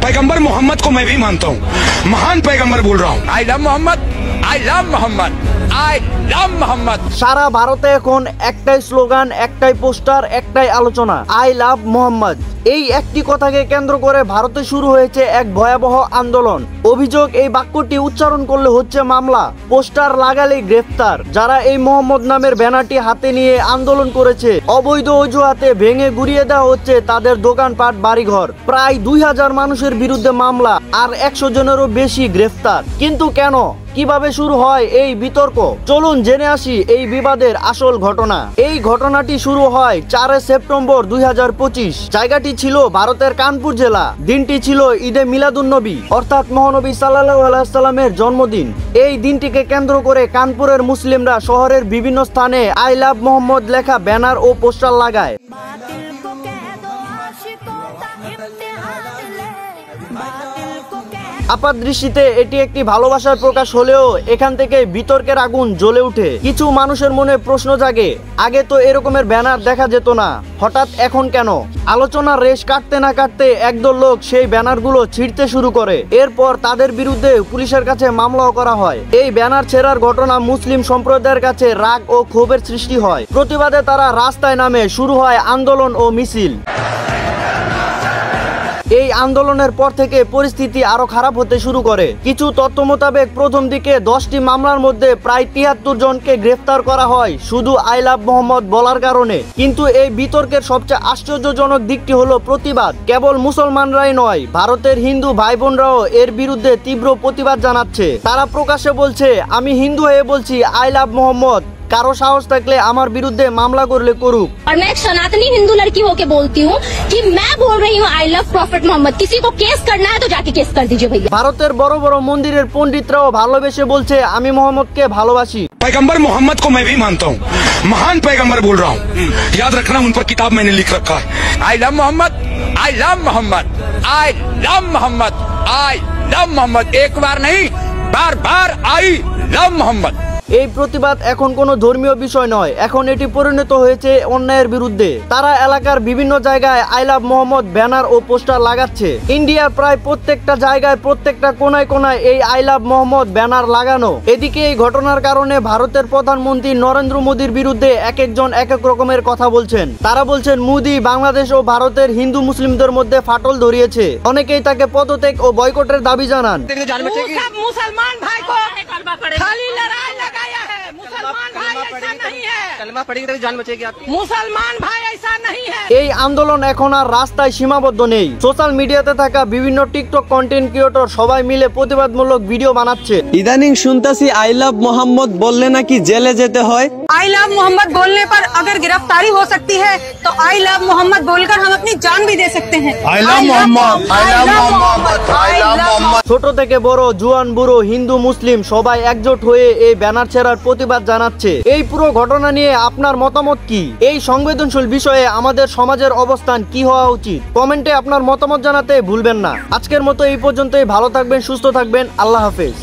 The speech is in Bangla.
पैगंबर मोहम्मद को मैं भी मानता हूँ, महान पैगंबर बोल रहा हूँ। I love Mohammad, I love Mohammad, I love Mohammad. সারা ভারতে এখন একটাই স্লোগান, একটাই পোস্টার, একটাই আলোচনা, আই লাভ মোহাম্মদ। এই একটি কথাকে কেন্দ্র করে ভারতে শুরু হয়েছে এক ভয়াবহ আন্দোলন। অভিযোগ, এই বাক্যটি উচ্চারণ করলে হচ্ছে মামলা, পোস্টার লাগালে গ্রেফতার। যারা এই মোহাম্মদ নামের ব্যানারটি হাতে নিয়ে আন্দোলন করেছে, অবৈধ অজুহাতে ভেঙে গুড়িয়ে দেওয়া হচ্ছে তাদের দোকানপাট, বাড়িঘর। প্রায় 2000 মানুষের বিরুদ্ধে মামলা আর 100 জনেরও বেশি গ্রেফতার। কিন্তু কেন, কিভাবে শুরু হয় এই বিতর্ক? চলুন জেনে আসি এই বিবাদের আসল ঘটনা। এই ঘটনাটি শুরু হয় 4 সেপ্টেম্বর 2025। জায়গাটি ছিল ভারতের কানপুর জেলা। দিনটি ছিল ঈদে মিলাদুন্নবী, অর্থাৎ মহানবী সাল্লাল্লাহু আলাইহি সাল্লামের জন্মদিন। এই দিনটিকে কেন্দ্র করে কানপুরের মুসলিমরা শহরের বিভিন্ন স্থানে আই লাভ মোহাম্মদ লেখা ব্যানার ও পোস্টার লাগায়। আপাত দৃষ্টিতে এটি একটি ভালোবাসার প্রকাশ হলেও এখান থেকে বিতর্কের আগুন জ্বলে ওঠে। কিছু মানুষের মনে প্রশ্ন জাগে, আগে তো এরকমের ব্যানার দেখা যেত না, হঠাৎ এখন কেন? আলোচনার রেশ কাটতে না কাটতে একদল লোক সেই ব্যানারগুলো ছিঁড়তে শুরু করে। এরপর তাদের বিরুদ্ধে পুলিশের কাছে মামলাও করা হয়। এই ব্যানার ছেঁড়ার ঘটনা মুসলিম সম্প্রদায়ের কাছে রাগ ও ক্ষোভের সৃষ্টি হয়। প্রতিবাদে তারা রাস্তায় নামে, শুরু হয় আন্দোলন ও মিছিল। এই আন্দোলনের পর থেকে পরিস্থিতি আরো খারাপ হতে শুরু করে। কিছু তথ্য মোতাবেক প্রথম দিকে 10টি মামলার মধ্যে প্রায় 73 জনকে গ্রেফতার করা হয় শুধু আই লাভ মোহাম্মদ বলার কারণে। কিন্তু এই বিতর্কের সবচেয়ে আশ্চর্যজনক দিকটি হলো প্রতিবাদ। কেবল মুসলমানরাই নয়, ভারতের হিন্দু ভাই বোনরাও এর বিরুদ্ধে তীব্র প্রতিবাদ জানাচ্ছে। তারা প্রকাশ্যে বলছে, আমি হিন্দু হয়ে বলছি আই লাভ মোহাম্মদ, কারো সাহস থাকলে আমার বিরুদ্ধে মামলা করলে করুক। और मैं एक सनातनी हिंदू लड़की होके बोलती हूँ कि मैं बोल रही हूँ आई लव प्रॉफिट मोहम्मद। किसी को केस करना है तो जाके केस कर दीजिए भैया। ভারতের বড় বড় মন্দিরের পণ্ডিতরাও ভালোবেসে বলছে, আমি মোহাম্মদকে ভালোবাসি। पैगंबर मोहम्मद को मैं भी मानता हूँ, महान पैगंबर बोल रहा हूँ। याद रखना, उन पर किताब मैंने लिख रखा है। I love Mohammad, I love Mohammad, I love Mohammad, I love Mohammad. एक बार नहीं, बार बार आई लव मोहम्मद। এই প্রতিবাদ এখন কোনো ধর্মীয় বিষয় নয়, এখন এটি পরিণত হয়েছে অন্যায়ের বিরুদ্ধে। তারা এলাকার বিভিন্ন জায়গায় আই লাভ মোহাম্মদ ব্যানার ও পোস্টার লাগাচ্ছে। ইন্ডিয়ার প্রায় প্রত্যেকটা জায়গায়, প্রত্যেকটা কোনায় কোনায় এই আই লাভ মোহাম্মদ ব্যানার লাগানো। এদিকে এই ঘটনার কারণে ভারতের প্রধানমন্ত্রী নরেন্দ্র মোদীর বিরুদ্ধে এক একজন এক এক রকমের কথা বলছেন। তারা বলছেন মোদী বাংলাদেশ ও ভারতের হিন্দু মুসলিমদের মধ্যে ফাটল ধরিয়েছে। অনেকেই তাকে পদত্যাগ ও বয়কটের দাবি জানান। मुसलमान भाई को खाली लड़ाई लगाया है। मुसलमान भाई ऐसा नहीं है। कलमा पढ़ेगी तभी जान बचेगी आपकी। मुसलमान भाई ऐसा नहीं है। এই আন্দোলন এখন আর রাস্তায় সীমাবদ্ধ নেই। সোশ্যাল মিডিয়াতে থাকা বিভিন্ন টিকটক কন্টেন্ট ক্রিয়েটর সবাই মিলে প্রতিবাদমূলক ভিডিও বানাচ্ছে। ইদানিং শুনতাছি আই লাভ মোহাম্মদ বললে নাকি জেলে যেতে হয়। आई लव मोहम्मद बोलने पर अगर गिरफ्तारी हो सकती है तो आई लव मोहम्मद बोलकर हम अपनी जान भी दे सकते हैं। I love Mohammad, I love Mohammad, I love Mohammad. ছোট থেকে বড়, জুয়ান বুড়ো, হিন্দু মুসলিম সবাই একজোট হয়ে এই ব্যানার ছেড়ার প্রতিবাদ জানাচ্ছে। এই পুরো ঘটনা নিয়ে আপনার মতামত কি? এই সংবেদনশীল বিষয়ে আমাদের সমাজের অবস্থান কি হওয়া উচিত? কমেন্টে আপনার মতামত জানাতে ভুলবেন না। আজকের মতো এই পর্যন্তই। ভালো থাকবেন, সুস্থ থাকবেন, আল্লাহ হাফেজ।